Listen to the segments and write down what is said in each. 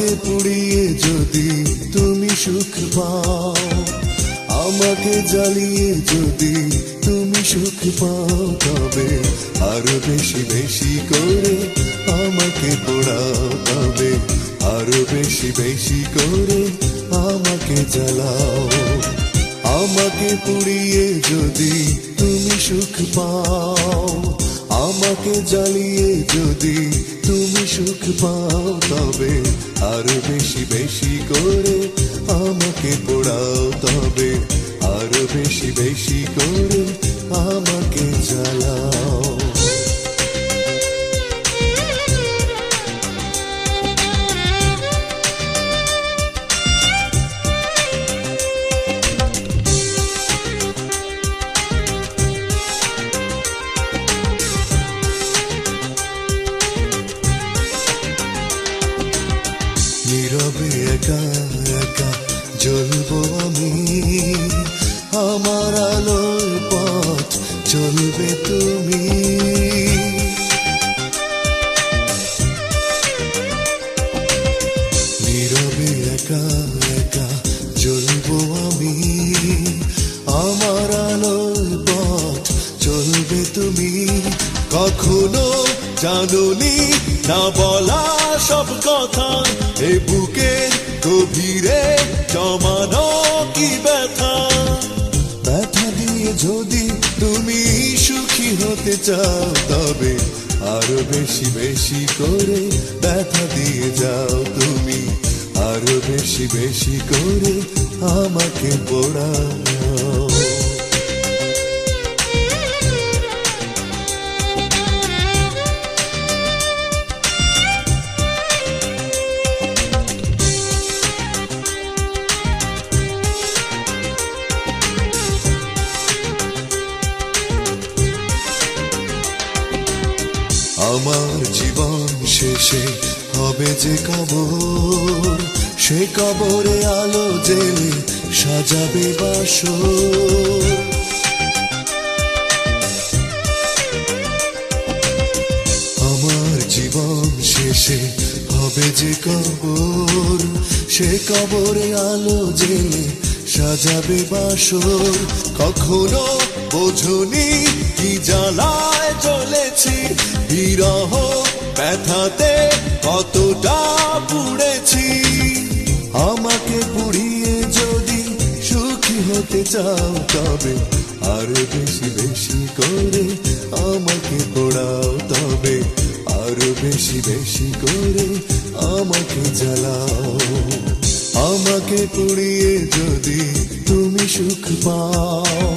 আমাকে পুড়িয়ে যদি তুমি সুখ পাও, আমাকে জ্বালিয়ে যদি তুমি সুখ পাও, তবে আরো বেশি বেশি করে আমাকে পোড়াও, তবে আরো বেশি বেশি করে আমাকে জ্বালাও। আমাকে পুড়িয়ে যদি তুমি সুখ পাও, আমাকে জ্বালিয়ে যদি তুমি সুখ পাও, তবে আরো বেশি বেশি করে আমাকে পোড়াও, তবে আরো বেশি বেশি করে আমাকে জ্বালাও। নীরবে একা একা জ্বলবো আমি, আমার আলোর পথ চলবে তুমি। নীরবে একা একা জ্বলবো আমি, আমার আলোর পথ চলবে তুমি। কখনো জানোনি না বলা সব কথা, এ বুকের গভীরে জমানো কি ব্যথা। ব্যথা দিয়ে যদি তুমি সুখী হতে চাও, তবে আরো বেশি বেশি করে ব্যথা দিয়ে যাও তুমি, আরো বেশি বেশি করে আমাকে পোড়াও। আমার জীবন শেষে হবে যে কবর, সে কবরে আলো জেলে সাজাবে বাসর। আমার জীবন শেষে হবে যে কবর, সে কবরে আলো জেলে সাজাবে বাসর। কখনো বোঝনি কি জ্বালায় চলেছি, বিরহ ব্যথাতে কতটা পুড়েছি। আমাকে পুড়িয়ে যদি সুখী হতে চাও, তবে আরো বেশি বেশি করে আমাকে পোড়াও, তবে আরো বেশি বেশি করে আমাকে জ্বালাও। আমাকে পুড়িয়ে যদি তুমি সুখ পাও,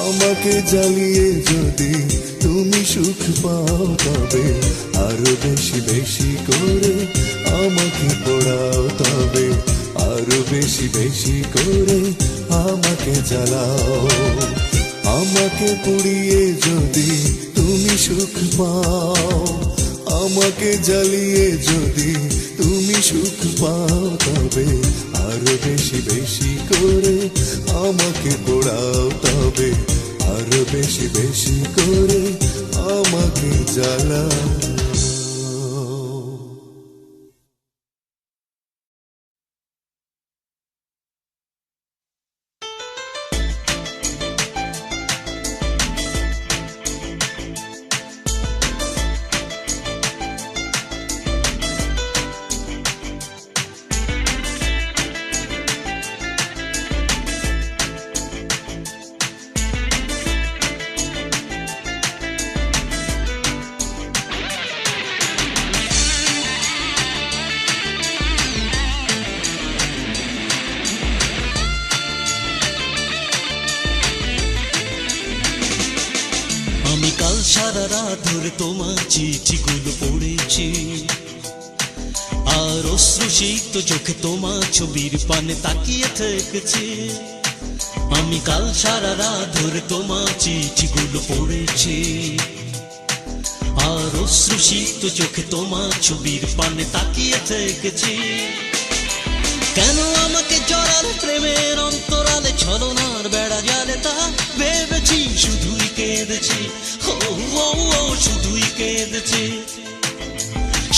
আমাকে জ্বালিয়ে যদি তুমি সুখ পাও, তবে আরো বেশি বেশি করে আমাকে পোড়াও, তবে আরো বেশি বেশি করে আমাকে জ্বালাও। আমাকে পুড়িয়ে যদি তুমি সুখ পাও, আমাকে জ্বালিয়ে যদি তুমি সুখ পাও, তবে আরো বেশি বেশি করে আমাকে পোড়াও, তবে আরো বেশি বেশি করে আমাকে জ্বালাও। সারা রাত ধরে তোমার চিঠিগুলো পড়েছি, আর অশ্রুসিক্ত চোখে তোমার ছবির পানে তাকিয়ে থেকেছি। আমি কাল সারা রাত ধরে তোমার চিঠিগুলো পড়েছি, আর অশ্রুসিক্ত চোখে তোমার ছবির পানে তাকিয়ে থেকেছি। কেন আমাকে জড়ালে প্রেমের অন্তরালে, ছলনার বেড়া জালে তা ভেবেছি, শুধুই কেঁদেছি, ও শুধুই কেঁদেছি,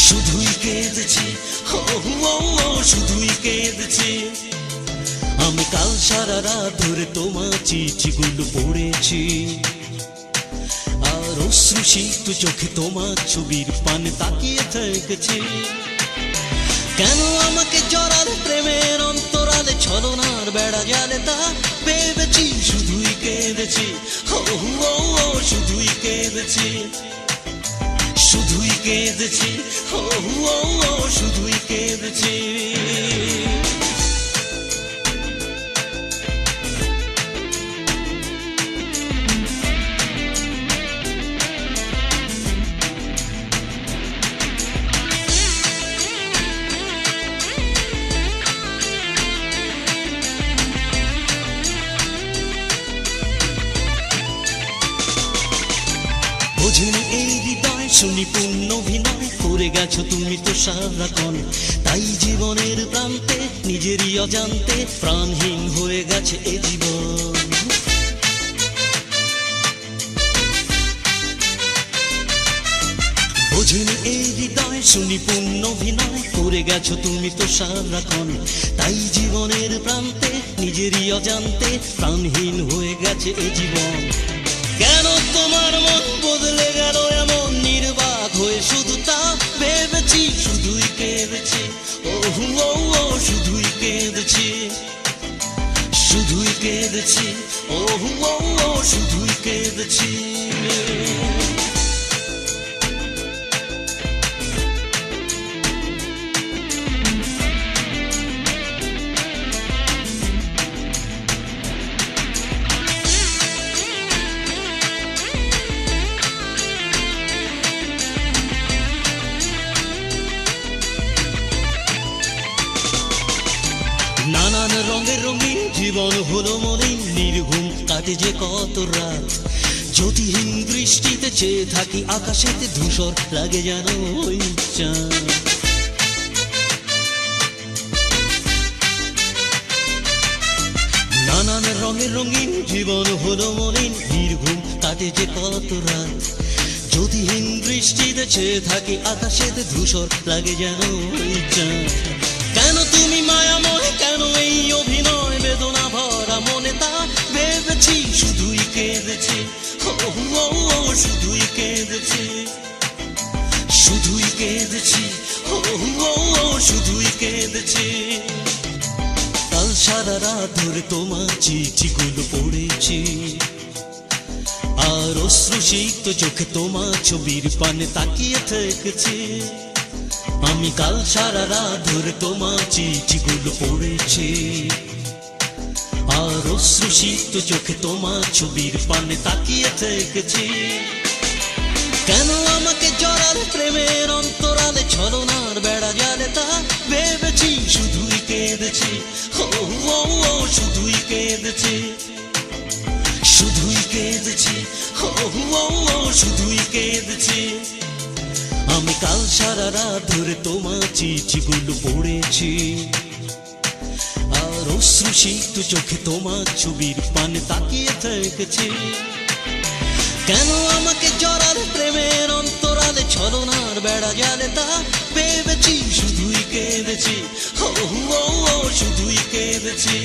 শুধুই কেঁদেছি, ও ও ও শুধুই কেঁদেছি। আমি কাল সারা রাত ধরে তোমার চিঠিগুলো পড়েছি, আর অশ্রুসিক্ত চোখে তোমার ছবির পানে তাকিয়ে থেকেছি। কেন আমাকে জড়ালে প্রেমের অন্তরালে, ছলনার বেড়া জালে তা ভেবেছি, শুধুই কেঁদেছি, ও ও ও শুধুই কেঁদেছি, শুধুই কেঁদেছি, ও ও ও শুধুই কেঁদেছি। বোঝেনি এই হৃদয় সুনিপুণ অভিনয় করে গেছো তুমি তো সারাক্ষণ, তাই জীবনের প্রান্তে নিজেরই অজান্তে প্রাণহীন হয়ে গেছে এ জীবন। বোঝেনি এই হৃদয় সুনিপুণ অভিনয় করে গেছো তুমি তো সারাক্ষণ, তাই জীবনের প্রান্তে নিজেরই অজান্তে প্রাণহীন হয়ে গেছে এ জীবন। কেন তোমার মন বদলে গেল এমন নির্বাক হয়ে, শুধু তা ভেবেছি, শুধুই কেঁদেছি, ও ও ও শুধুই কেঁদেছি, শুধুই কেঁদেছি, ও ও ও শুধুই কেঁদেছি। নানান রঙের রঙিন জীবন হলো মলিন, নির্ঘুম কাটে যে কত রাত, জ্যোতিহীন দৃষ্টিতে চেয়ে থাকি আকাশেতে, ধূসর লাগে যেন ওই চাঁদ। নানান রঙের রঙিন জীবন হলো মলিন, নির্ঘুম কাটে যে কত রাত, জ্যোতিহীন দৃষ্টিতে চেয়ে থাকি আকাশেতে, ধূসর লাগে যেন ওই চাঁদ। কেন তুমি মায়াময়, কেন এই অভিনয়, বেদনা ভরা মনে তা ভেবেছি, শুধুই কেঁদেছি, ও ও ও শুধুই কেঁদেছি, শুধুই কেঁদেছি, ও ও ও শুধুই কেঁদেছি। কাল সারা রাত ধরে তোমার চিঠিগুলো পড়েছি, আর অশ্রুসিক্ত চোখে তোমার ছবির পানে তাকিয়ে থেকেছি। আমি কাল সারা রাত ধরে তোমার চিঠিগুলো পড়েছি, আর অশ্রুসিক্ত চোখে তোমার ছবির পানে তাকিয়ে থেকেছি। কেন আমাকে জড়ালে প্রেমের অন্তরালে, ছলনার বেড়া জালে তা ভেবেছি, শুধুই কেঁদেছি, ও ও ও শুধুই কেঁদেছি, শুধুই কেঁদেছি, ও ও ও শুধুই কেঁদেছি। আমি কাল সারা রাত ধরে তোমার চিঠিগুলো পড়েছি, আর অশ্রুসিক্ত চোখে তোমার ছবির পানে তাকিয়ে থেকেছি। কেন আমাকে জড়ালে প্রেমের অন্তরালে, ছলনার বেড়া জালে তা ভেবেছি, শুধুই কেঁদেছি, ও ও ও শুধুই কেঁদেছি,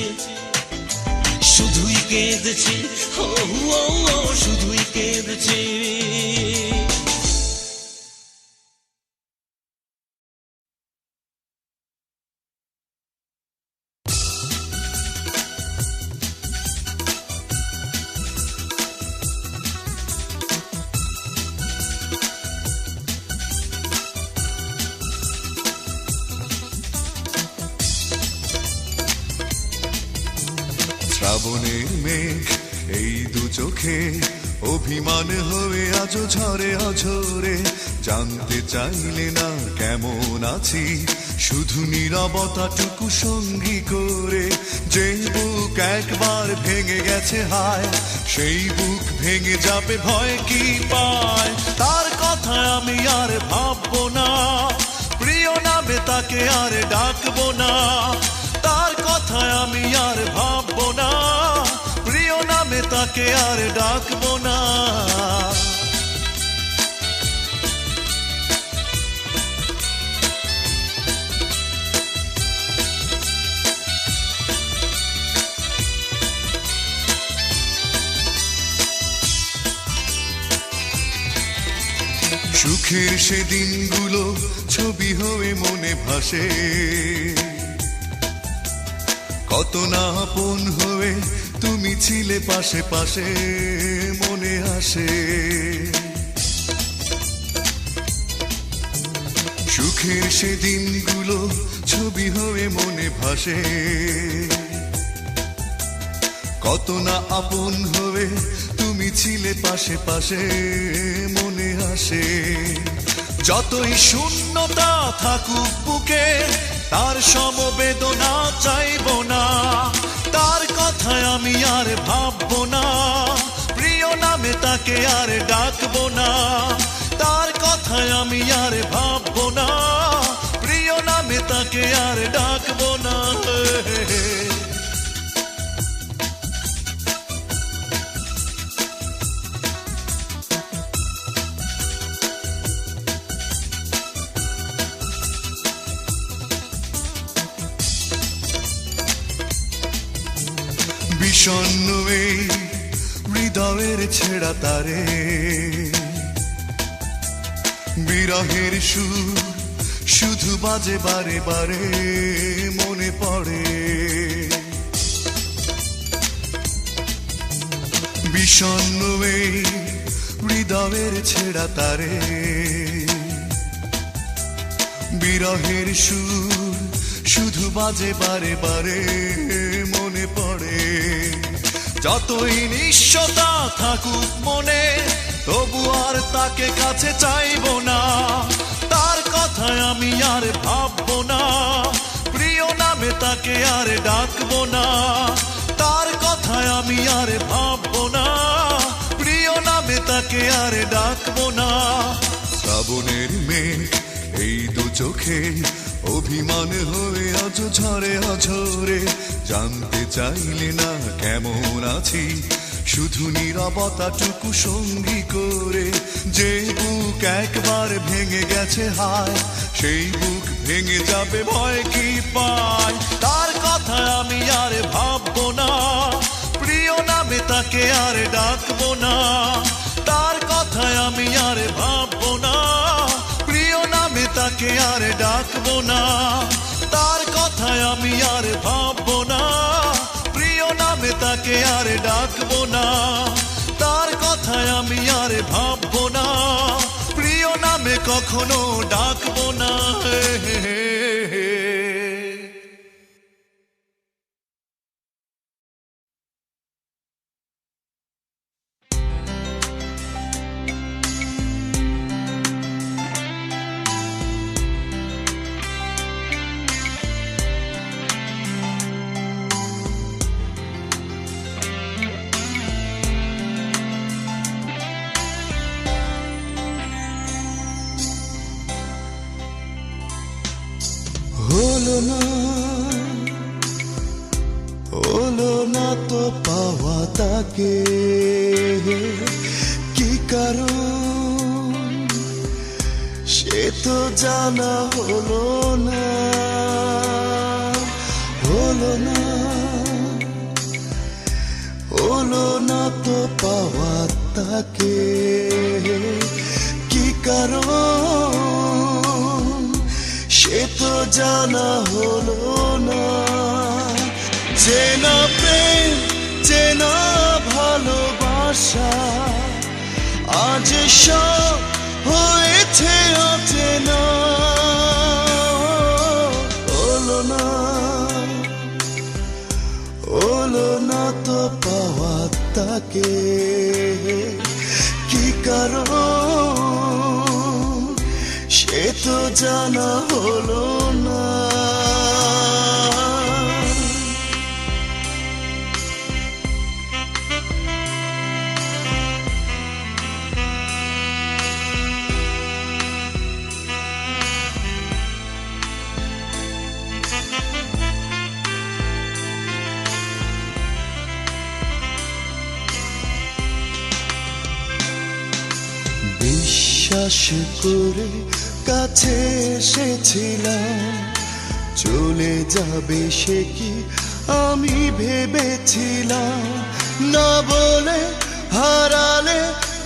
শুধুই কেঁদেছি, ও ও ও শুধুই কেঁদেছি। শ্রাবণের মেঘ এই দু চোখে অভিমান হয়ে আজও ঝরে অঝরে, জানতে চাইলে না কেমন আছি, শুধু নীরবতাটুকু সঙ্গী করে। যে বুক একবার ভেঙে গেছে হায়, সেই বুক ভেঙে যাবে ভয় কি পায়। তার কথা আমি আর ভাববো না, প্রিয় নামে তাকে আর ডাকবো না। তার কথা আমি আর ভাববো না, প্রিয় নামে তাকে আর ডাকবো না। সুখের সে দিনগুলো ছবি হয়ে মনে ভাসে, কত না আপন হয়ে তুমি ছিলে পাশে পাশে মনে আসে। সুখের সে দিনগুলো ছবি হয়ে মনে ভাসে, কত না আপন হয়ে তুমি ছিলে পাশে পাশে মনে আসে। যতই শূন্যতা থাকুক বুকে তার সমবেদনা চাইব না, তার কথায় আমি আর ভাববো না, প্রিয় নামে তাকে আর ডাকবো না, তার কথায় আমি আর ভাববো না, প্রিয় নামে তাকে আর ডাকবো না। বিষণ্ণ এই হৃদয়ের ছেঁড়া তারে, বিরহের সুর শুধু বাজে বারে বারে মনে পড়ে। বিষণ্ণ এই হৃদয়ের ছেঁড়া তারে, বিরহের সুর শুধু বাজে বারে বারে মনে পড়ে। যতই নিঃস্বতা থাকুক মনে তবু আর তাকে কাছে চাইবো না, তার কথায় আমি আর ভাববো না, প্রিয় নামে তাকে আর ডাকবো না, তার কথায় আমি আর ভাববো না, প্রিয় নামে তাকে আর ডাকবো না। শ্রাবণের মেঘ এই দু চোখে অভিমান হয়ে আজ ঝরে অঝরে, জানতে চাইলে না কেমন আছি, শুধু নীরবতাটুকু সঙ্গী করে। যে বুক একবার ভেঙে গেছে হায়, সেই বুক ভেঙে যাবে ভয় কি পায়, তার কথা আমি আর ভাববো না, প্রিয় নামে তাকে আর ডাকবো না, তার কথায় আমি আর ভাববো না, প্রিয় নামে তাকে আর ডাকবো না, তার কথায় আমি আর ভাববো না, প্রিয় নামে তাকে আর ডাকবো না, তার কথায় আমি আর ভাববো না, প্রিয় নামে কখনো ডাকবো না। হলো না তো পাওয়া তাকে, কি কারণ সে তো জানা হলো না, হলো না, হলো না তো পাওয়া তাকে, কি কারণ সে তো জানা হলো না। চেনা প্রেম চেনা ভালোবাসা আজ সব হয়েছে অচেনা, হলো না, হলো না তো পাওয়া তাকে, কি কারণ সে তো জানা হলো না। বিশ্বাস করে কাছে এসেছিলাম, চলে যাবে সে কি আমি ভেবেছিলাম, না বলে হারালে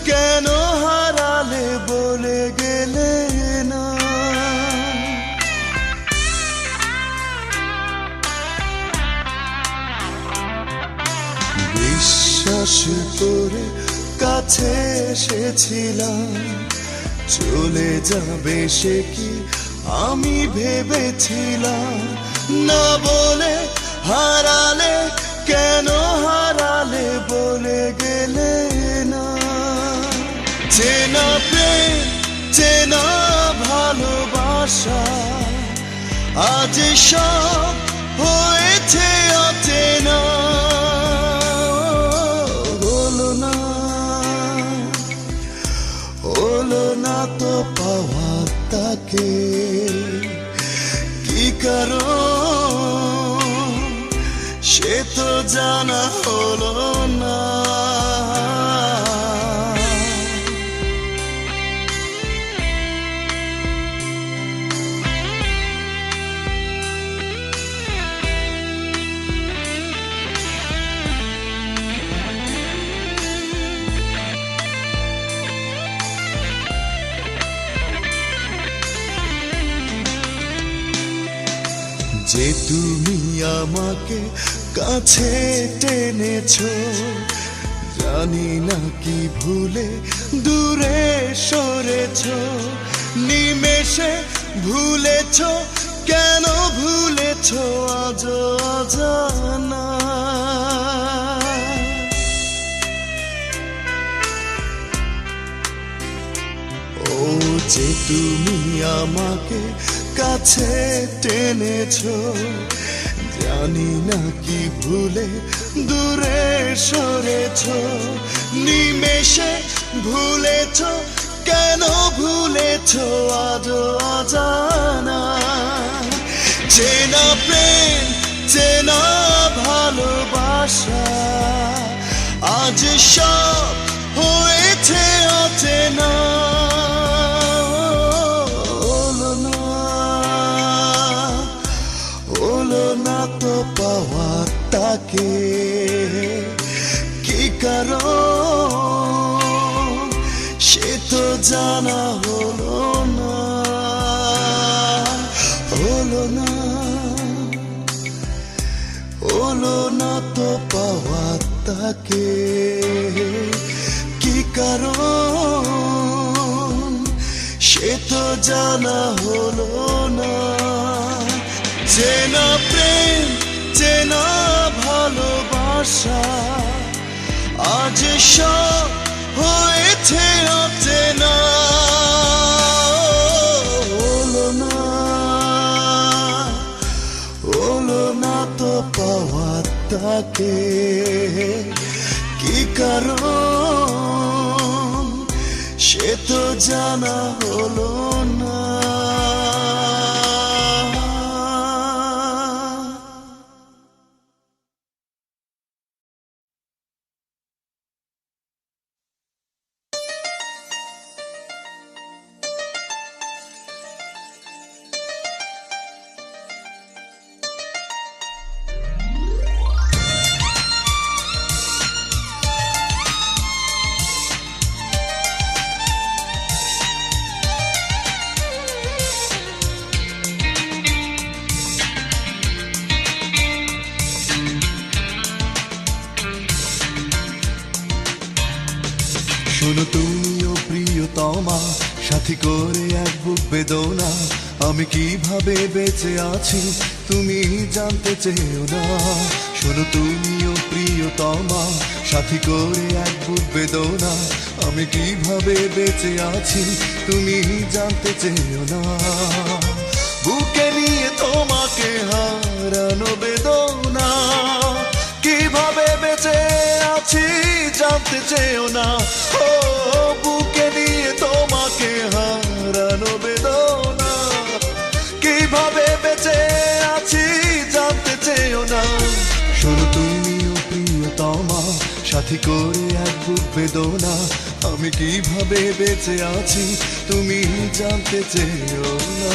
কেন হারালে বলে গে করে কাছে এসেছিলাম, চলে যাবে সে কি আমি ভেবেছিলাম। না বলে হারালে, কেন হারালে বলে গেলে না। চেনা প্রেম, চেনা ভালোবাসা, আজ সব হয়েছে অচেনা। হলো না তো পাওয়া তাকে, কি কারণ সে তো জানা হলো না। যে তুমি আমাকে কাছে টেনেছো, জানি না কি ভুলে দূরে সরেছো। নিমেষে ভুলেছো, কেন ভুলেছো আজ অজানা। ও যে তুমি আমাকে কাছে টেনেছো, জানি না কি ভুলে দূরে সরেছো। নিমেষে ভুলেছো, কেন ভুলেছো আজ অজানা। চেনা প্রেম, চেনা ভালোবাসা, আজ সব হয়েছে অচেনা। হলো না তো পাওয়া তাকে, কি কারণ সে তো জানা হলো না। হলো না তো পাওয়া তাকে, কি কারণ সে তো জানা হলো না। চেনা প্রেম, চেনা ভালোবাসা, আজ সব হয়েছে অচেনা। হলো না তো পাওয়া তাকে, কি কারণ সে তো জানা হলো না। শোনো তুমিও প্রিয়তমা, সাথী করে এক বুক বেদনা। আমি কিভাবে বেঁচে আছি তুমি জানতে চেও না। শোনো তুমিও প্রিয়তমা, সাথী করে এক বুক বেদনা। আমি কিভাবে বেঁচে আছি তুমি জানতে চেও না। বুকে নিয়ে তোমাকে হারানো বেদনা, কিভাবে বেঁচে আছি জানতে চেও না। ও বুকে নিয়ে তোমাকে হারানো বেদনা, কিভাবে বেঁচে আছি জানতে চেও না। শোনো তুমিও প্রিয়তমা, সাথী করে এক বুক বেদনা। আমি কিভাবে বেঁচে আছি তুমি জানতে চেও না।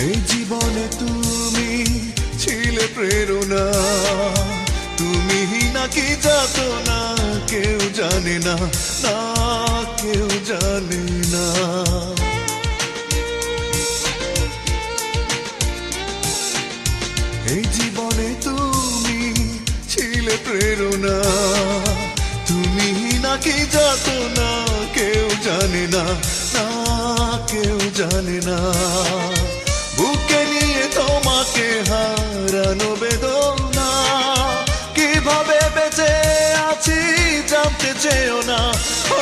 এই জীবনে তুমি ছিলে প্রেরণা, তুমি নাকি যাতনা কেউ জানে না, না কেউ জানে না। এই জীবনে তুমি ছিলে প্রেরণা, তুমি নাকি যাতনা কেউ জানে না, না কেউ জানে না। বুকে নিয়ে তোমাকে হারানো বেদনা, কিভাবে বেঁচে আছি জানতে চেয়েও না। ও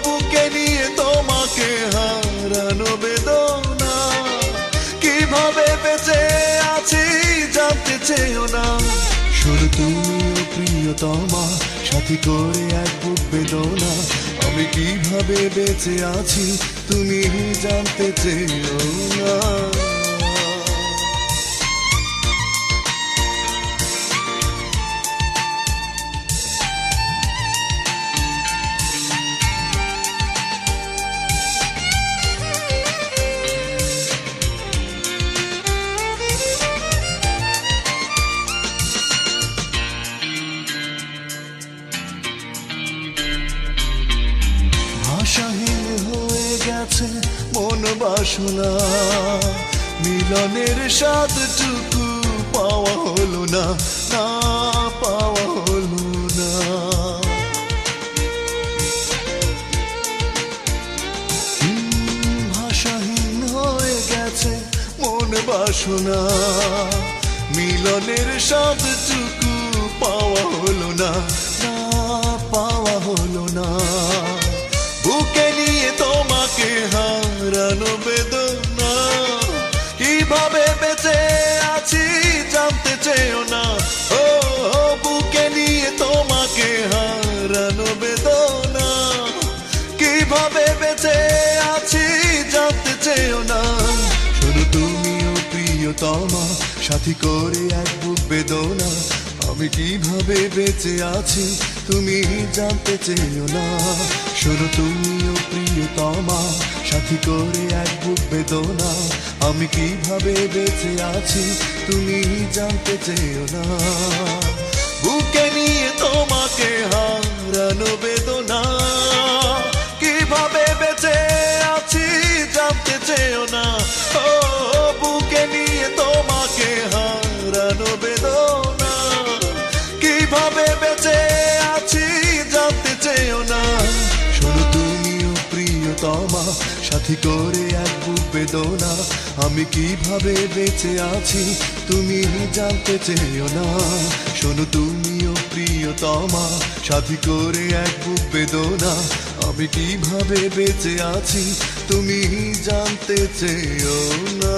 বুকে নিয়ে তোমাকে হারানো বেদনা, কিভাবে বেঁচে আছি জানতে চেয়েও না। শুধু তুমিও প্রিয়তমা, সাথী করে এক বুক বেদনা, আমি কিভাবে বেঁচে আছি তুমি জানতে চেয়েও না। ভাষাহীন হয়ে গেছে মন বাসনা, মিলনের স্বাদটুকু পাওয়া হলো না, না পাওয়া হলো না। ভাষাহীন হয়ে গেছে মন বাসনা, মিলনের স্বাদটুকু পাওয়া হলো না, না পাওয়া হলো না। বুকে নিয়ে তোমাকে হারানো বেদনা, কিভাবে বেঁচে আছি জানতে চেয়েও না। ও বুকে নিয়ে তোমাকে হারানো বেদনা, কিভাবে বেঁচে আছি জানতে চেয়েও না। শুধু তুমিও প্রিয়তমা, সাথী করে এক বুক বেদনা, আমি কিভাবে বেঁচে আছি তুমি জানতে চেয়েও না। শুধু তুমিও প্রিয়তমা, সাথী করে এক বুক বেদনা, আমি কিভাবে বেঁচে আছি তুমি জানতে চেয়েও না। বুকে নিয়ে তোমাকে হারানো বেদনা, কিভাবে বেঁচে আছি জানতে চেয়েও না। ও বুকে নিয়ে তোমাকে হারানো বেদনা, কিভাবে বেঁচে আছি জানতে চেয়েও না। শুধু তুমিও প্রিয়তমা, সাথী করে এক বুক বেদনা, আমি কিভাবে বেঁচে আছি তুমি জানতে চেয়েও না। শোনো তুমিও প্রিয়তমা, সাথী করে এক বুক বেদনা, আমি কিভাবে বেঁচে আছি তুমি জানতে চেয়েও না।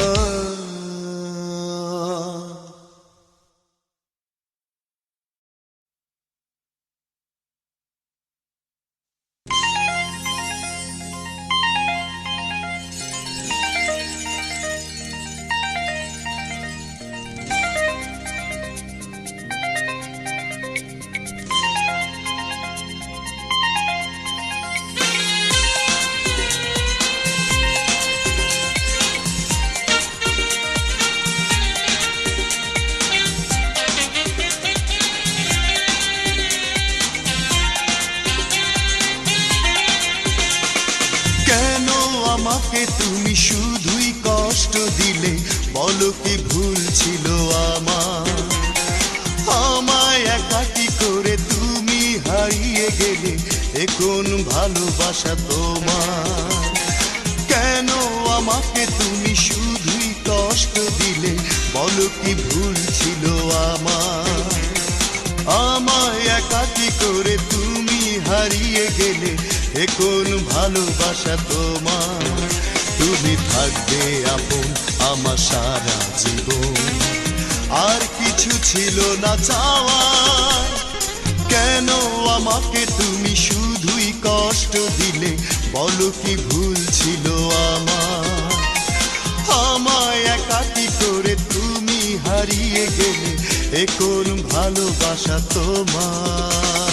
আমাকে তুমি শুধুই কষ্ট দিলে, বলো কি ভুল ছিল আমার? আমায় একাকী করে তুমি হারিয়ে গেলে, এ কোন ভালোবাসা তোমার? কেন আমাকে তুমি শুধুই কষ্ট দিলে, বলো কি ভুল ছিল আমার? আমায় একাকী করে তুমি হারিয়ে গেলে, এ কোন ভালোবাসা তোমার? তুমি থাকবে আপন আমার সারা জীবন, আর কিছু ছিল না চাওয়া। কেন আমাকে তুমি শুধুই কষ্ট দিলে, বলো কি ভুল ছিল আমার? আমায় একাকী করে তুমি হারিয়ে গেলে, এ কোন ভালোবাসা তোমার?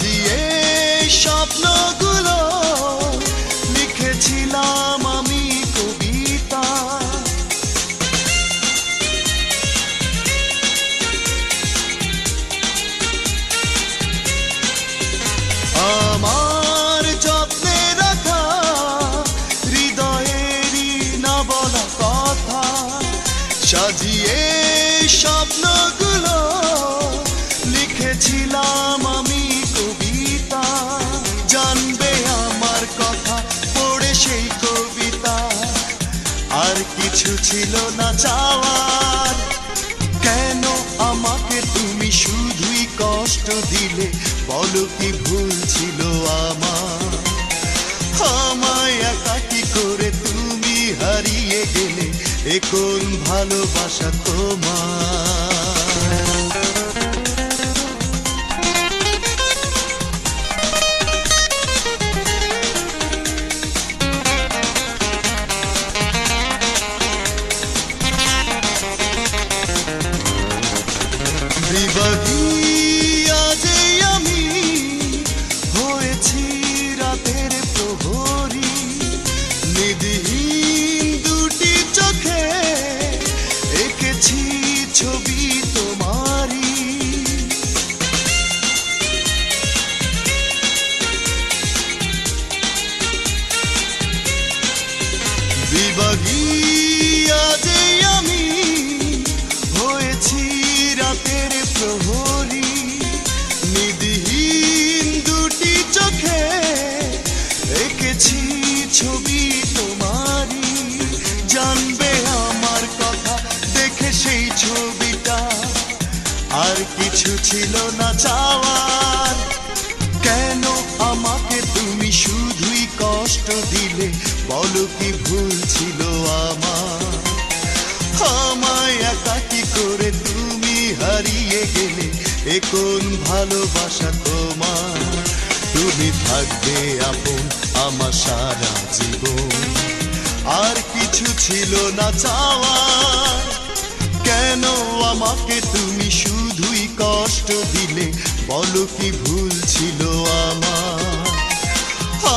সাজিয়ে স্বপ্নগুলো লিখেছিলাম আমি কবিতা। আমার যত্নে রাখা হৃদয়েরই না বলা কথা সাজিয়ে স্বপ্নগুলো লিখেছিলাম আমি কবিতা। জানবে আমার কথা পড়ে সেই কবিতা, আর কিছু ছিল না চাওয়ার। কেন আমাকে তুমি শুধুই কষ্ট দিলে, বলো কি ভুল ছিল আমার? আমায় একাকী করে তুমি হারিয়ে গেলে, এ কোন ভালোবাসা তোমার? বিবাহী আজে আমি হয়েছি রাতের প্রহরী, নিধিহীন দুটি চোখে এঁকেছি ছবি তোমারি। বিবাহী আজে আমি হয়েছি রাতের প্রহরী, নিধিহীন দুটি চোখে এঁকেছি ছবি তোমারি। জানবে আমার কথা দেখে সেই ছবিটা, আর কিছু ছিল না চাওয়ার। কেন আমাকে তুমি শুধুই কষ্ট দিলে, বলো কি ভুল ছিল আমার? আমায় একাকী করে তুমি হারিয়ে গেলে, এ কোন ভালোবাসা তোমার? তুমি থাকবে আপন আমার সারা জীবন, আর কিছু ছিল না চাওয়ার। কেন আমাকে তুমি শুধুই কষ্ট দিলে, বলো কি ভুল ছিল আমার?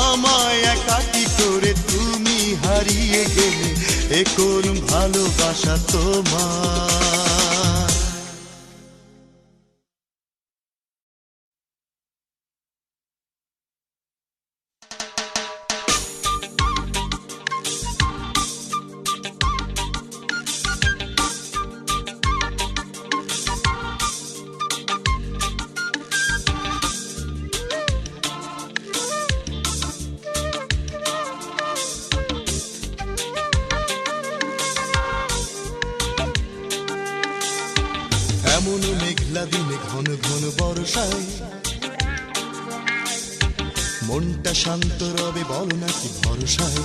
আমায় একাকী করে তুমি হারিয়ে গেলে, এ কোন ভালোবাসা তোমার? এমন মেঘলা দিনে ঘন ঘন বর্ষায় মনটা শান্ত রবে, বলো নাকি ভরসায়?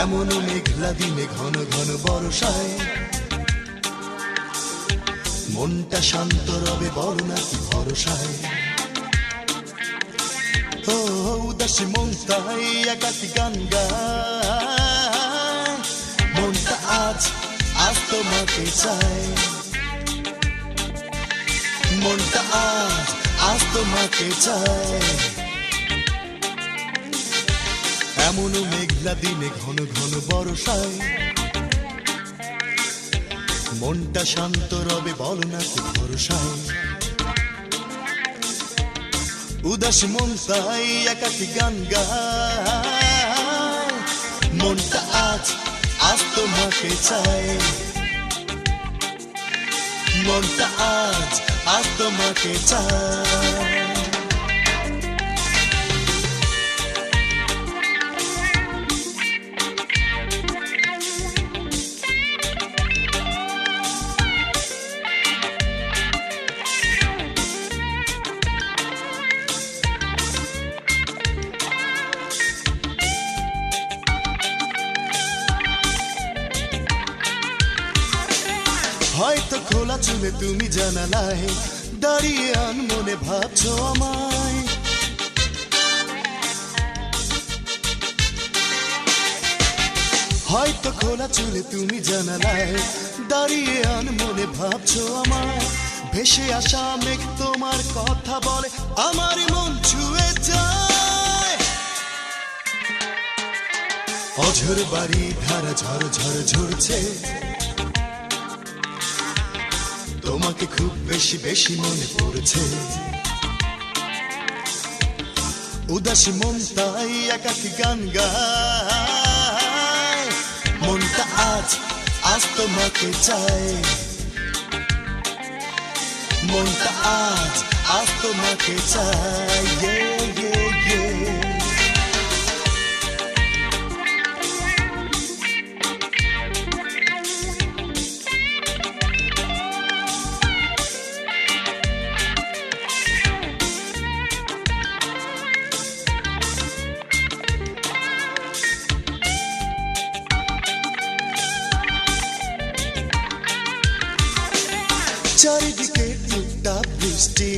এমন মেঘলা দিনে ঘন ঘন বর্ষায় মনটা শান্ত রবে, বলো নাকি ভরসায়? ও উদাসী মনটাই একাকী গান গায়, মনটা আজ আজ তোমাকে চাই, মনটা আজ আজ তোমাকে চাই। এমন মেঘলা দিনে ঘন ঘন বর্ষায় মনটা শান্ত রবে, বলো নাকি ভরসায়? উদাস মনটাই একাকী গান গায়, মনটা আজ আজ তোমাকে চাই, মনটা আজ আজ তোমাকে চাই। হয়তো খোলা চুলে তুমি জানালায় দাঁড়িয়ে আনমনে ভাবছো আমায়, হয়তো খোলা চুলে তুমি জানালায় দাঁড়িয়ে আনমনে ভাবছো আমায়। ভেসে আসা মেঘ তোমার কথা বলে, আমার মন ছুঁয়ে যায়। অঝোর বাড়ি ধারা ঝড় ঝড় ঝরছে, তোমাকে খুব বেশি বেশি মনে পড়ছে। উদাসী মন তাই একাকী গান গায়, মনটা আজ আজ তোমাকে চায়, মনটা আজ আজ তোমাকে চায়। চারিদিকে টুকটাক বৃষ্টি,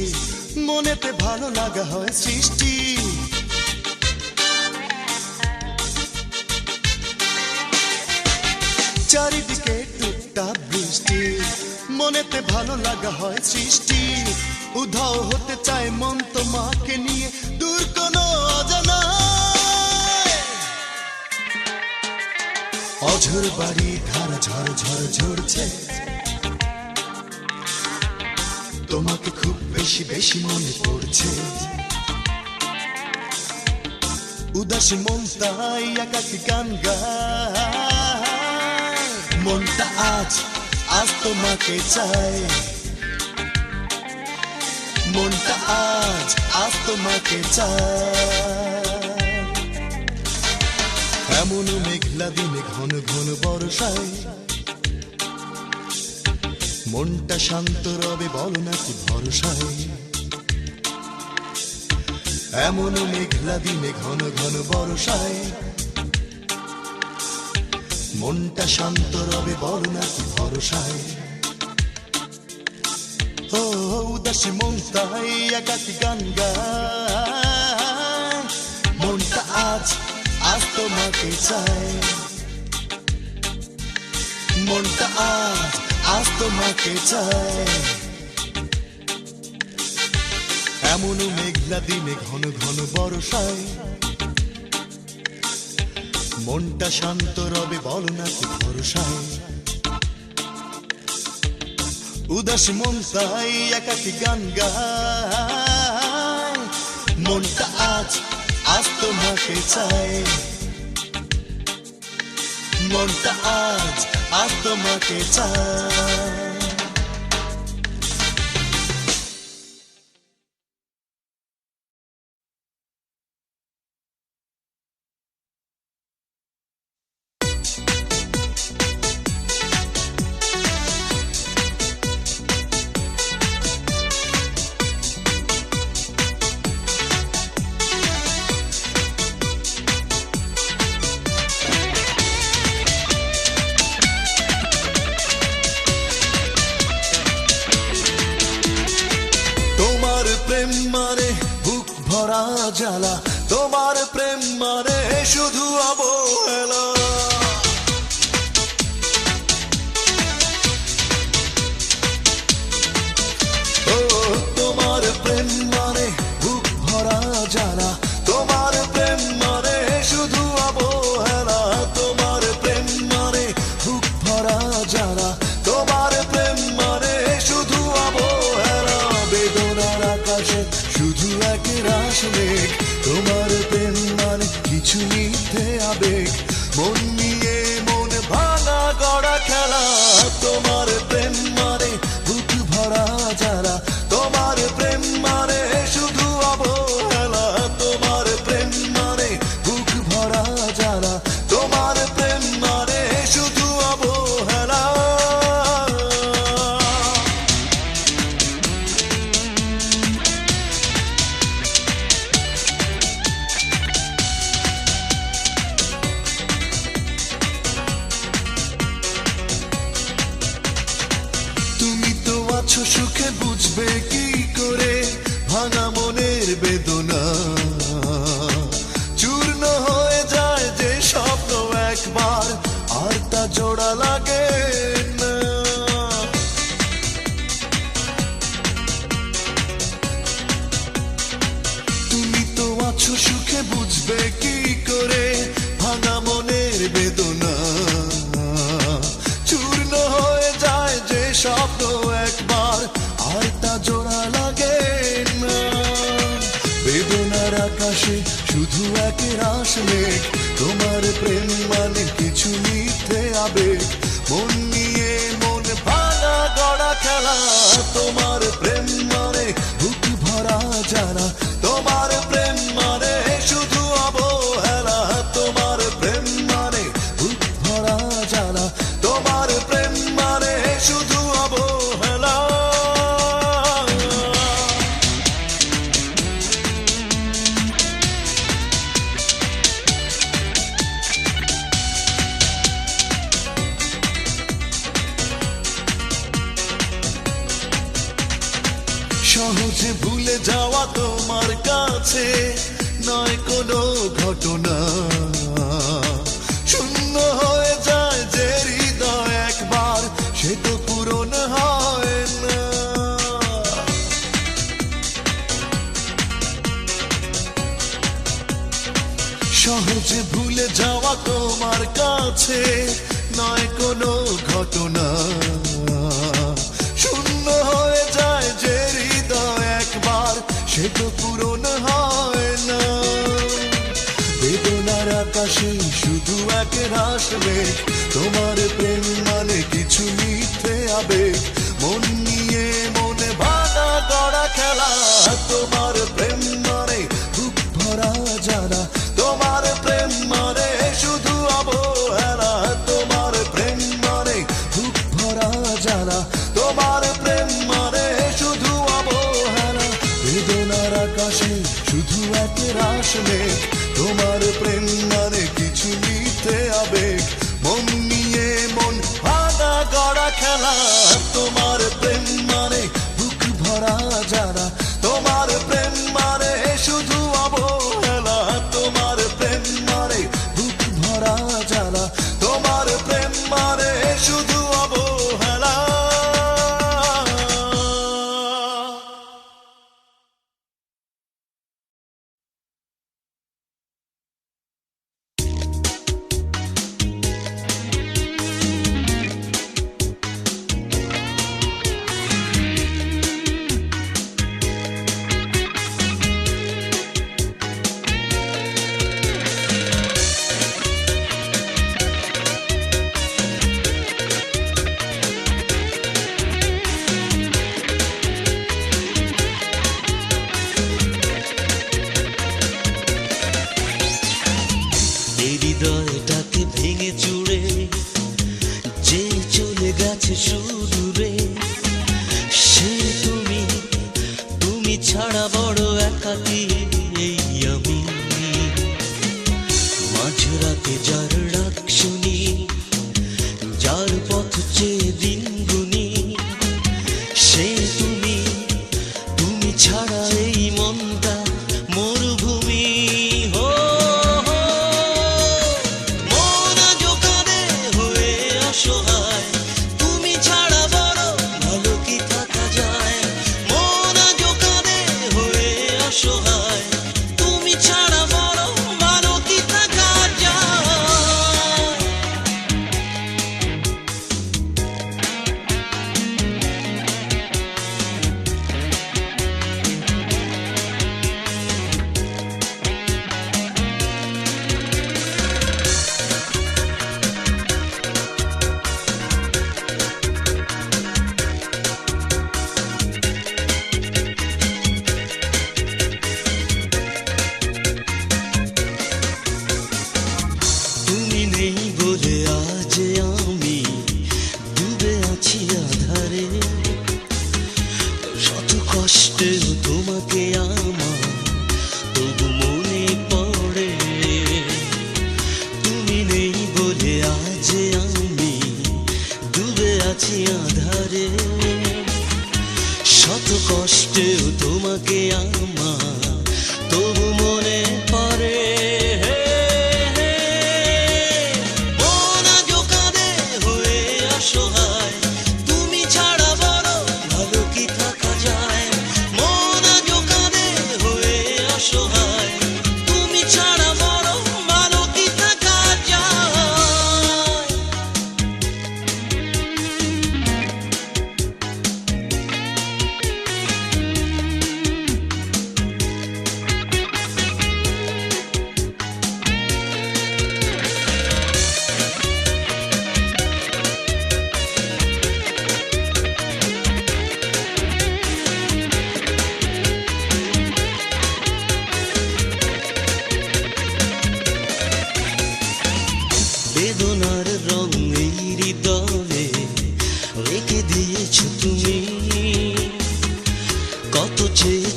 মনেতে ভালো লাগা হয় সৃষ্টি। চারিদিকে টুকটাক বৃষ্টি, মনেতে ভালো লাগা হয় সৃষ্টি। উধাও হতে চায় মন তোমাকে নিয়ে দূর কোনো অজানায়। অঝোর বাড়ি ধারা ঝড় ঝড় ঝরছে, তোমাকে খুব বেশি বেশি মনে পড়ছে। উদাসী মন তাই একাকী গান গায়, মনটা আজ আজ তোমাকে চায়, মনটা আজ আজ তোমাকে চায়। এমন মেঘলা দিনে ঘন ঘন বর্ষায়, মনটা শান্ত রবে বলো না কি ভরসায়। এমন মেঘলা দিনে ঘন ঘন বর্ষায়, মনটা শান্ত রবে বলো না কি ভরসায়। ও উদাসী মন তাই একাকী গান গায়, মনটা আজ আজ তোমাকে চায়, মনটা আজ আজ তোমাকে চায়। এমন মেঘলা দিনে ঘন ঘন বর্ষায়, মনটা শান্ত রবে বলো না কি ভরসায়। উদাসী মন তাই একাকী গান গায়, মনটা আজ আজ তোমাকে চায়, মনটা আজ আজ তোমাকে চায়। প্রেম মানে বুক ভরা জ্বালা, তোমার প্রেম মানে শুধু অবহেলা। ও তোমার প্রেম মানে বুক ভরা জ্বালা, তোমার প্রেম মানে শুধু অবহেলা। তোমার প্রেম মানে বুক ভরা জ্বালা, তোমার প্রেম মানে শুধু অবহেলা। বেদনার আকাশে শুধু এক রাশ মেঘ, তোমার প্রেম মানে কিছু মিথ্যে আবেগ, মন নিয়ে মন ভাঙা গড়া খেলা। তোমার প্রেম মানে বুক ভরা জ্বালা, তোমার প্রেম মানে শুধু অবহেলা। তোমার প্রেম মানে বুক ভরা জ্বালা, তোমার প্রেম মানে শুধু অবহেলা। সুখে বুঝবে কি করে ভাঙা মনের বেদনা, চূর্ণ হয়ে যায় যে স্বপ্ন একবার আর তা জোড়া লাগে না। স্বপ্ন একবার আর তা জোড়া লাগে না। বেদনার আকাশে শুধু এক রাশ মেঘ, তোমার প্রেম মানে কিছু মিথ্যে আবেগ, মন নিয়ে মন ভাঙা গড়া খেলা। তোমার প্রেম মানে বুক ভরা জ্বালা, তোমার প্রেম মানে শুধু অবহেলা। তোমার প্রেম মানে বুক ভরা জ্বালা, তোমার প্রেম মানে শুধু অবহেলা। সহজে ভুলে যাওয়া তোমার কাছে নয় কোনো ঘটনা, শূন্য হয়ে যায় যে হৃদয় একবার, সে তো পূরণ হয় না। সহজে ভুলে যাওয়া তোমার কাছে নয় কোনো ঘটনা, শূন্য হয়ে যায় যে হৃদয় একবার, সে তো পূরণ হয় না। বেদনার আকাশে শুধু এক রাশ মেঘ, তোমার প্রেম মানে কিছু মিথ্যে আবেগ, মন নিয়ে মনে ভাঙা গড়া খেলা। তোমার প্রেম মানে বুক ভরা জ্বালা, তোমার প্রেম মানে শুধু অবহেলা। তোমার প্রেম মানে বুক ভরা জ্বালা, তোমার প্রেম মানে শুধু অবহেলা। বেদনার আকাশে শুধু এক রাশ মেঘ, তোমার প্রেম মানে কিছু মিথ্যে আবেগ, মন নিয়ে মন ভাঙা গড়া খেলা। তোমার প্রেম মানে বুক ভরা জ্বালা, তোমার প্রেম মানে শুধু অবহেলা। তোমার প্রেম মানে বুক ভরা জ্বালা, তোমার প্রেম মানে শুধু অবহেলা। হৃদয়টাকে ভেঙে চুড়ে যে চলে গেছে সুদূরে, সে তুমি, তুমি ছাড়া বড় একাকী এই আমি। মাঝরাতে যার ডাক শুনি, যার পথ চেয়ে দিন গুনি, সে তুমি, তুমি ছাড়া এই মনটা মরুভূমি। কষ্টেও তোমাকে আমার তবু মনে পড়ে। মন আজও কাঁদে হয়ে অসহায়, তুমি ছাড়া বড় ভালো কি থাকা যায়। মন আজও কাঁদে হয়ে অসহায়, তুমি ছাড়া বড় ভালো কি থাকা যায়।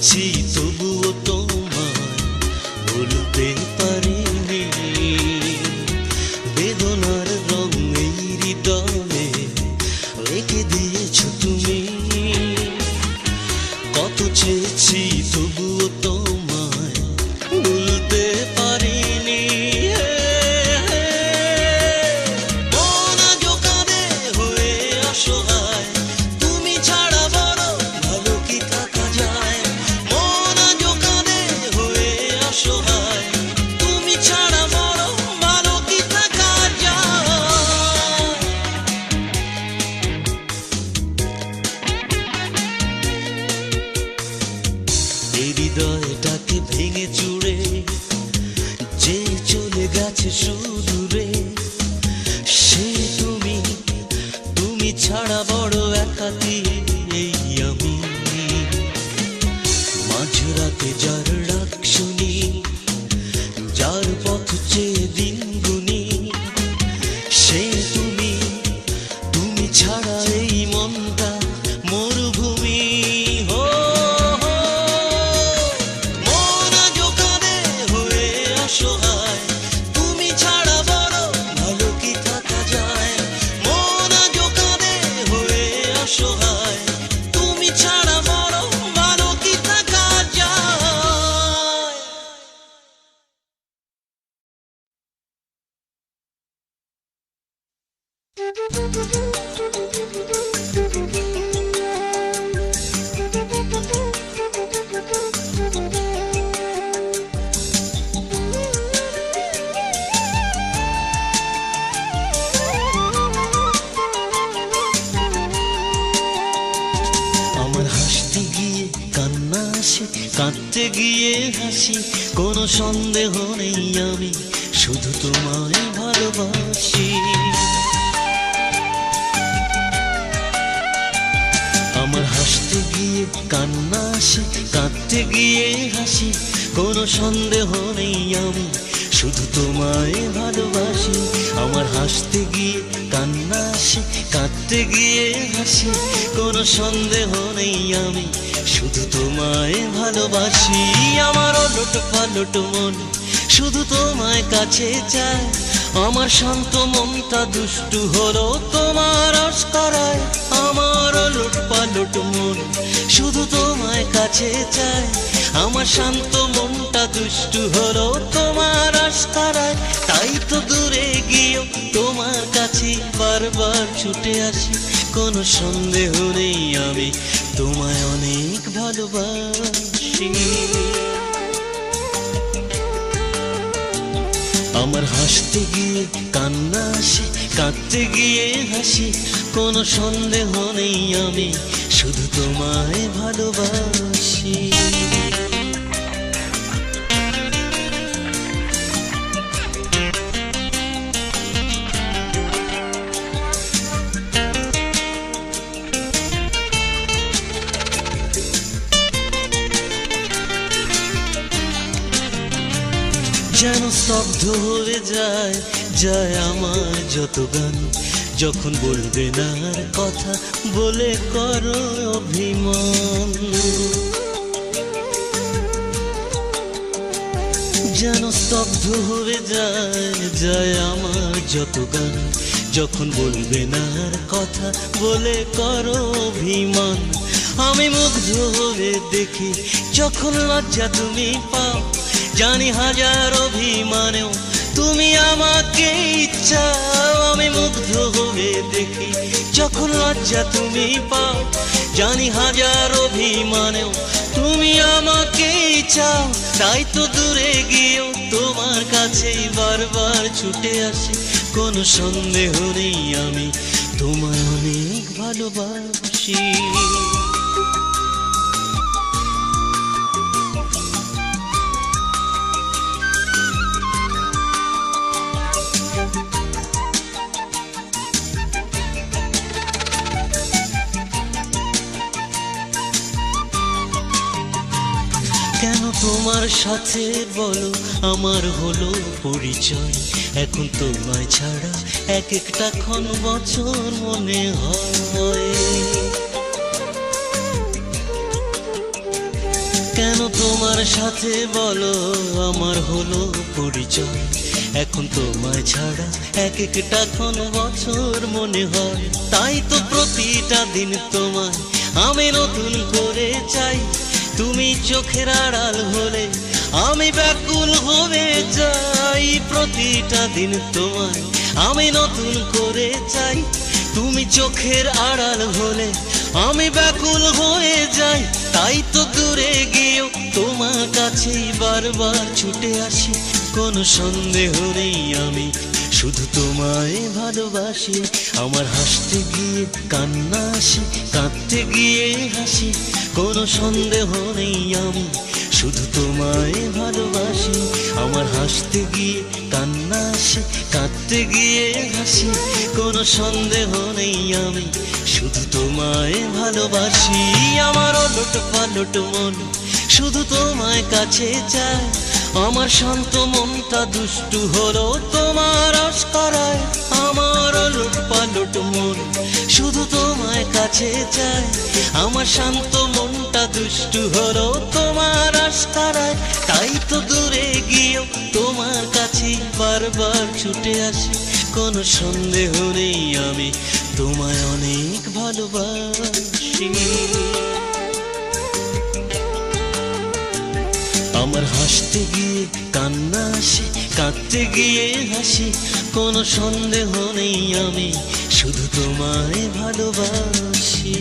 চেয়েছি তবুও তোমায় বলতে পারিনি, বেদনার রং এই হৃদয়ে রেখে দিয়েছ তুমি। কত চেয়েছি তবুও তোমায় বলতে পারিনি। মন আজ কাঁদে হয়ে অসহায়, তুমি ছাড়া বড় ভালো কি থাকা যায়। মন আজ কাঁদে হয়ে অসহায়, তুমি ছাড়া বড় ভালো কি থাকা যায়। এই হৃদয়টাকে ভেঙে চুড়ে যে চলে গেছে সুদূরে, সে তুমি, তুমি ছাড়া বড় একাকী এই আমি। মাঝরাতে যার ডাক শুনি, যার পথ চেয়ে দিন গুনি, সে তুমি, তুমি ছাড়া এই মনটা মরুভূমি। হো হো, মন আজ কাঁদে হয়ে অসহায়, তুমি ছাড়া বড় ভালো কি থাকা যায়। মন আজ কাঁদে হয়ে অসহায়, তুমি ছাড়া বড় ভালো কি থাকা যায়। আমার হাসতে গিয়ে কান্না আসে, কাঁদতে গিয়ে হাসি, কোনো সন্দেহ নেই আমি শুধু তোমায় ভালোবাসি। আমার হাসতে গিয়ে কান্না আসে, কাঁদতে গিয়ে হাসি, কোনো সন্দেহ নেই আমি শুধু তোমায় ভালোবাসি। আমার হাসতে গিয়ে কান্না আসে, কাঁদতে গিয়ে হাসি, কোনো সন্দেহ নেই আমি শুধু তোমায় ভালোবাসি। আমার ওলট পালট মন শুধু তোমায় কাছে চায়, আমার শান্ত মনটা দুষ্টু হলো তোমার আস্কারায়। আমার ওলট পালট মন শুধু তোমায় কাছে চায়, আমার শান্ত মনটা দুষ্টু হলো তোমার আস্কারায়। তাই তো দূরে গিয়েও তোমার কাছে বারবার ছুটে আসি, কোনো সন্দেহ নেই আমি তোমায় অনেক ভালোবাসি। আমার হাসতে গিয়ে কান্না আসে, কাঁদতে গিয়ে হাসি, কোনো সন্দেহ নেই আমি শুধু তোমায় ভালোবাসি। যেন স্তব্ধ হয়ে যায় যায় আমার যত গান, যখন বলবে না আর কথা বলে করো অভিমান। যেন স্তব্ধ হয়ে যায় যায় আমার যত গান, যখন বলবে না আর কথা বলে করো অভিমান। আমি মুগ্ধ হয়ে দেখি যখন লজ্জা তুমি পাও, জানি হাজার অভিমানেও তুমি আমাকে চাও। আমি মুগ্ধ হয়ে দেখি যখন লজ্জা তুমি পাও, জানি হাজার অভিমানেও তুমি আমাকে চাও। তাই তো দূরে গিয়েও তোমার কাছেই বারবার ছুটে আসি, কোনো সন্দেহ নেই আমি তোমায় অনেক ভালোবাসি। কেন তোমার সাথে বলো আমার হলো পরিচয়, এখন তোমায় ছাড়া এক একটা ক্ষণ বছর মনে হয়। তোমার সাথে বলো আমার হলো পরিচয়, এখন তোমায় ছাড়া এক একটা ক্ষণ বছর মনে হয়। তাই তো প্রতিটা দিন তোমায় আমি নতুন করে চাই, তুমি চোখের আড়াল হলে আমি ব্যাকুল হয়ে যাই। প্রতিটা দিন তোমায় আমি নতুন করে চাই, তুমি চোখের আড়াল হলে আমি ব্যাকুল হয়ে যাই। তাই তো দূরে গিয়েও তোমার কাছেই বারবার ছুটে আসি, কোনো সন্দেহ নেই আমি শুধু তোমায় ভালোবাসি। আমার হাসতে গিয়ে কান্না আসে, কাঁদতে গিয়ে হাসি, কোনো সন্দেহ নেই আমি শুধু তোমায় ভালোবাসি। আমার হাসতে গিয়ে কান্না আসে, কাঁদতে গিয়ে হাসি, কোনো সন্দেহ নেই আমি শুধু তোমায় ভালোবাসি। আমার ওলট পালট মন শুধু তোমায় কাছে চায়, আমার শান্ত মনটা দুষ্টু হলো তোমার আশকারায়। আমার ওলট পালট মন শুধু তোমায় কাছে চায়, আমার শান্ত মনটা দুষ্টু হলো তোমার আশকারায়। তাই তো দূরে গিয়েও তোমার কাছে বারবার ছুটে আসি, কোনো সন্দেহ নেই আমি তোমায় অনেক ভালোবাসি। আমার হাসতে গিয়ে কান্না আসে, কাঁদতে গিয়ে হাসি, কোনো সন্দেহ নেই আমি শুধু তোমায় ভালোবাসি।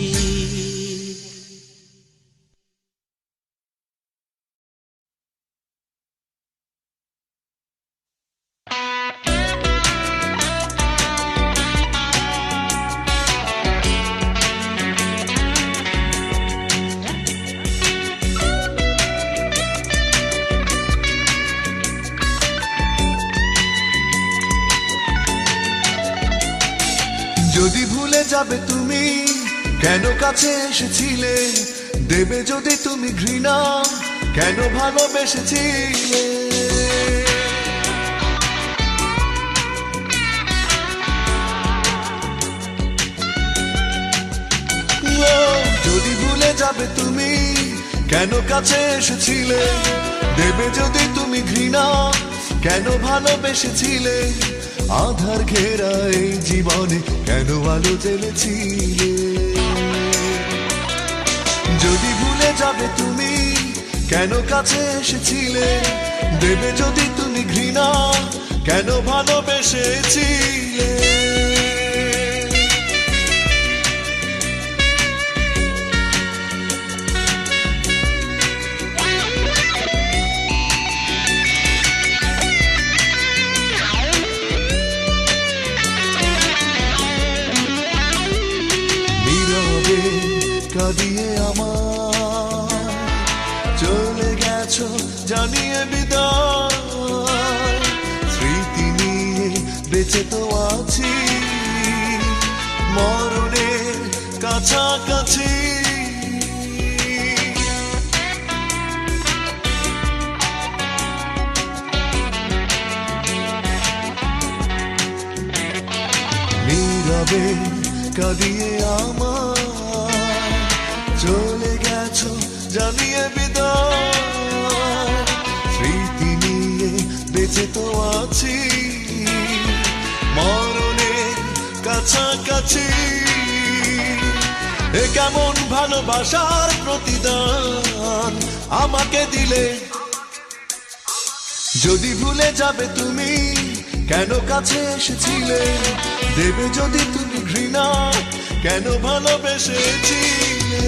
যদি ভুলে যাবে তুমি কেন কাছে এসেছিলে, দেবে যদি তুমি ঘৃণা কেন ভালোবেসেছিলে। যদি ভুলে যাবে তুমি কেন কাছে এসেছিলে, দেবে যদি তুমি ঘৃণা কেন ভালোবেসেছিলে। আধার ঘেরা এই জীবনে কেন আলো জ্বেলেছিলে। যদি ভুলে যাবে তুমি কেন কাছে এসেছিলে, দেবে যদি তুমি ঘৃণা কেন ভালোবেসেছিলে। কাঁদিয়ে আমার চলে গেছো জানিয়ে বিদায়, স্মৃতি নিয়ে বেঁচে তো আছি মরণের কাছাকাছি। নীরবে কাঁদিয়ে আমার চলে গেছো জানিয়ে বিদায়, স্মৃতি নিয়ে বেঁচে তো আছি মরণের কাছাকাছি। এ কেমন ভালোবাসার প্রতিদান আমাকে দিলে, যদি ভুলে যাবে তুমি কেন কাছে এসেছিলে, দেবে যদি তুমি ঘৃণা কেন ভালোবেসেছিলে।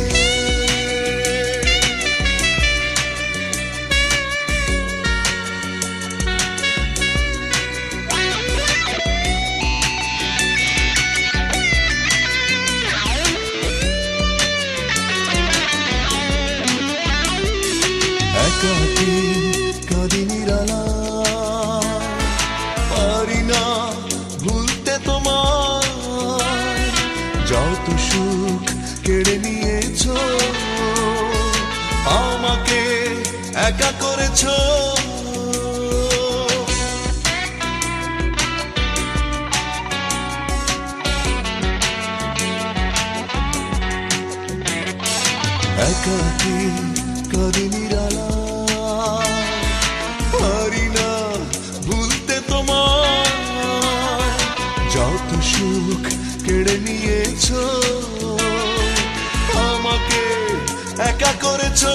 একাকী কাঁদি নিরালায়, পারি না ভুলতে তোমায়। যত সুখ কেড়ে নিয়েছো আমাকে একা করেছো। একাকী কাঁদি নিরালায়, পারি না ভুলতে তোমায়। যত সুখ কেড়ে নিয়েছো, আমাকে একা করেছো।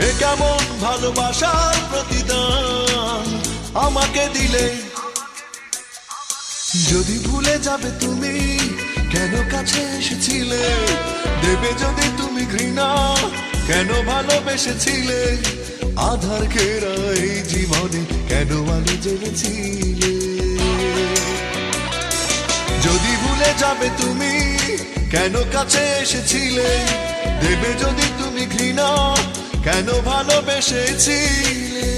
এ কেমন ভালোবাসার প্রতিদান আমাকে দিলে? যদি ভুলে যাবে তুমি, কেন কাছে এসেছিলে? দেবে যদি তুমি ঘৃণা, কেন ভালোবেসেছিলে? আধার ঘেরা এই জীবনে কেন আলো জ্বেলেছিলে? যদি ভুলে যাবে তুমি, কেন কাছে এসেছিলে? দেবে যদি তুমি ঘৃণা, কেন ভালোবেসেছিলে?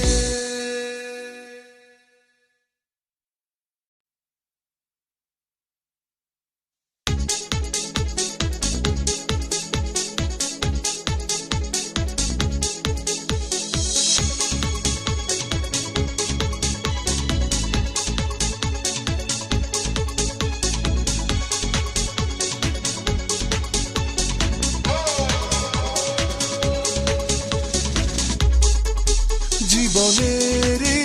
জীবনেরই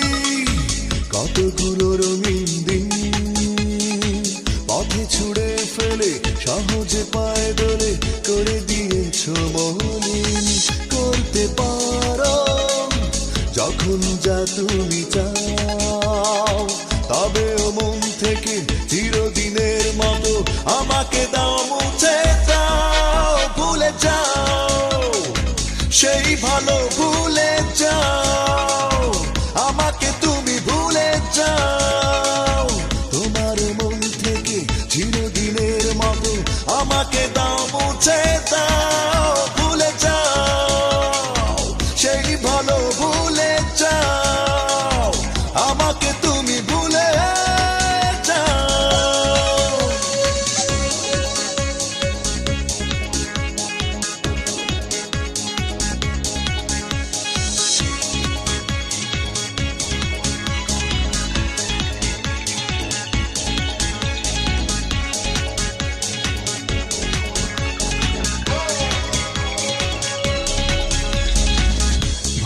কতগুলো রঙিন দিন পথে ছুড়ে ফেলে সহজে পায়ে দোলে করে দিয়েছো মলিন। করতে পারো যখন যা তুমি চাও, তবেও মন থেকে চিরদিনের মতো আমাকে দাও মুছে দাও। ভুলে যাও সেই ভালো, ভুলে যাও আমাকে তুমি, ভুলে যাও। তোমার মন থেকে চিরদিনের মতো আমাকে দাও মুছে দাও। ভুলে যাও সেই ভালো, ভুলে যাও আমাকে তুমি, ভুলে যাও।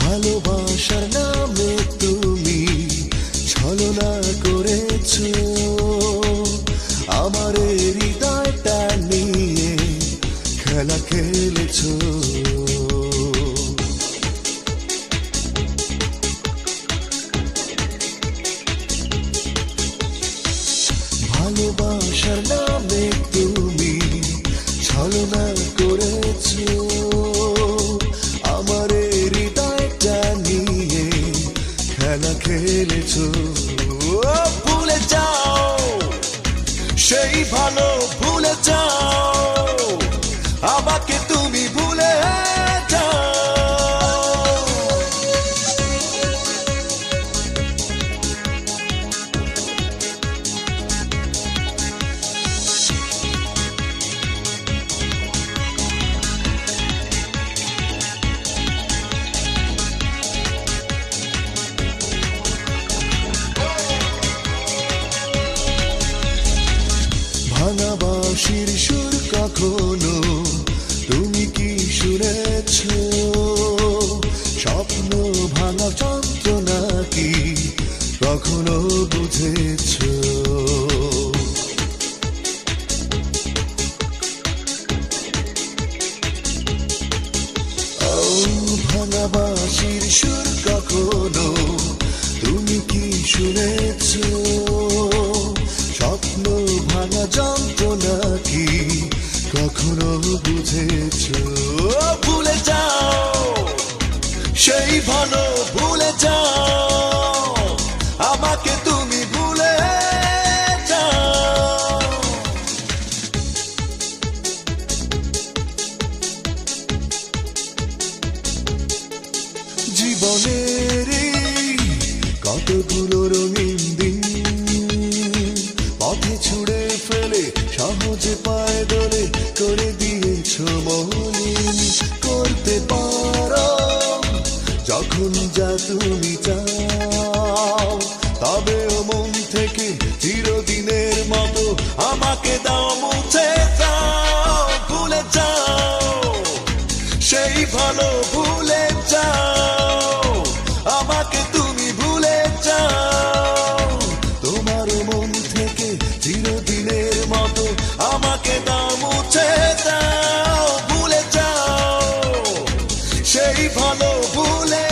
ভালোবাসার নামে তুমি ছলনা করেছো, আমার হৃদয়টা নিয়ে খেলা খেলেছো। ভালোবাসার নামে তুমি ছলনা করেছো, আমার হৃদয়টা নিয়ে খেলা খেলেছো। ভুলে যাও সেই ভালো, ভুলে যাও আমাকে তুমি, ভুলে যাও। ভাঙা বাঁশির সুর কখনো তুমি কি শুনেছো? স্বপ্ন ভাঙা যন্ত্রণা কি কখনো বুঝেছো? ভাঙা বাঁশির সুর কখনো তুমি কি শুনেছো? স্বপ্ন ভাঙা যন্ত্রণা কি কখনো বুঝেছো? ভুলে যাও সেই ভালো, ভুলে যাও আমাকে তুমি, ভুলে যাও। জীবনেরই কতগুলো রঙিন দিন পথে ছুড়ে ফেলে সহজে পায়ে দোলে করে দিয়েছো মলিন। করতে পারো যখন যা তুমি চাও, তবেও মন থেকে চিরদিনের মতো আমাকে দাও মুছে দাও। ভুলে যাও সেই ভালো ভুলে